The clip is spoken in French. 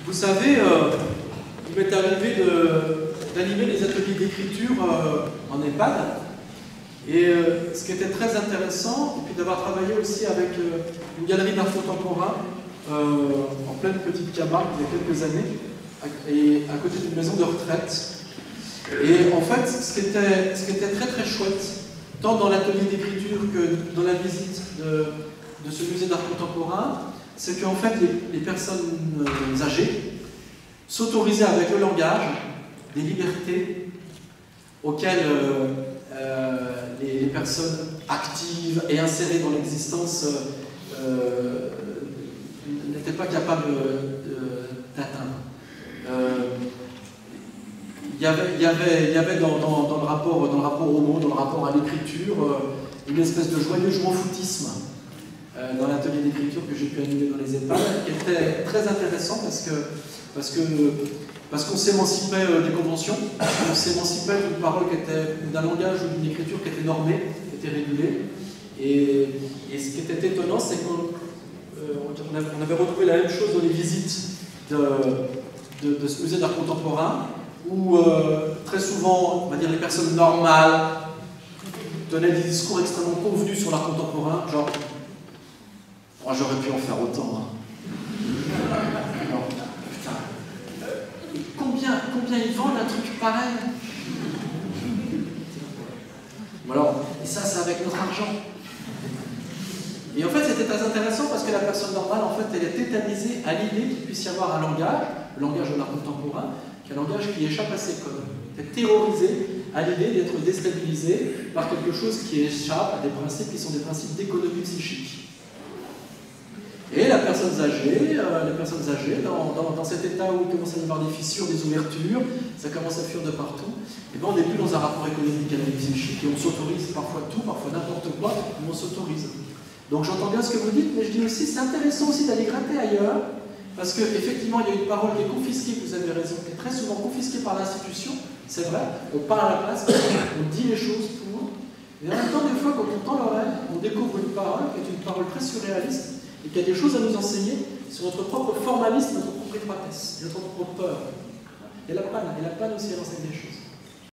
Vous savez, il m'est arrivé d'animer des ateliers d'écriture en EHPAD. Et ce qui était très intéressant, et puis d'avoir travaillé aussi avec une galerie d'art contemporain en pleine petite Camargue il y a quelques années, et à côté d'une maison de retraite. Et en fait, ce qui était très très chouette, tant dans l'atelier d'écriture que dans la visite de ce musée d'art contemporain, c'est qu'en fait les personnes âgées s'autorisaient avec le langage des libertés auxquelles les personnes actives et insérées dans l'existence n'étaient pas capables d'atteindre. Il y avait dans le rapport au mot, dans le rapport à l'écriture, une espèce de joyeux jouan-foutisme dans l'atelier d'écriture que j'ai pu animer dans les EHPAD, qui était très intéressant parce qu'on s'émancipait des conventions, on s'émancipait d'une parole d'un langage ou d'une écriture qui était normée, qui était régulée. Et ce qui était étonnant, c'est qu'on avait retrouvé la même chose dans les visites de ce musée d'art contemporain, où très souvent, on va dire, les personnes normales tenaient des discours extrêmement convenus sur l'art contemporain, genre oh, j'aurais pu en faire autant. Alors, putain, et combien ils vendent un truc pareil? Alors, et ça, c'est avec notre argent. Et en fait, c'était très intéressant parce que la personne normale, en fait, elle est tétanisée à l'idée qu'il puisse y avoir un langage, le langage de l'art contemporain, qui est un langage qui échappe à ses codes. Elle est terrorisée à l'idée d'être déstabilisée par quelque chose qui échappe à des principes qui sont des principes d'économie psychique. Et les personnes âgées, dans cet état où il commence à y avoir des fissures, des ouvertures, ça commence à fuir de partout, et bien on n'est plus dans un rapport économique avec psychique, et on s'autorise parfois tout, parfois n'importe quoi, mais on s'autorise. Donc j'entends bien ce que vous dites, mais je dis aussi, c'est intéressant aussi d'aller gratter ailleurs, parce qu'effectivement, il y a une parole qui est confisquée, vous avez raison, qui est très souvent confisquée par l'institution, c'est vrai, on parle à la place, on dit les choses pour, mais en même temps, des fois, quand on tend l'oreille, on découvre une parole qui est une parole très surréaliste, et qui a des choses à nous enseigner sur notre propre formalisme, notre propre étroitesse, notre propre peur. Et la panne aussi, elle enseigne des choses.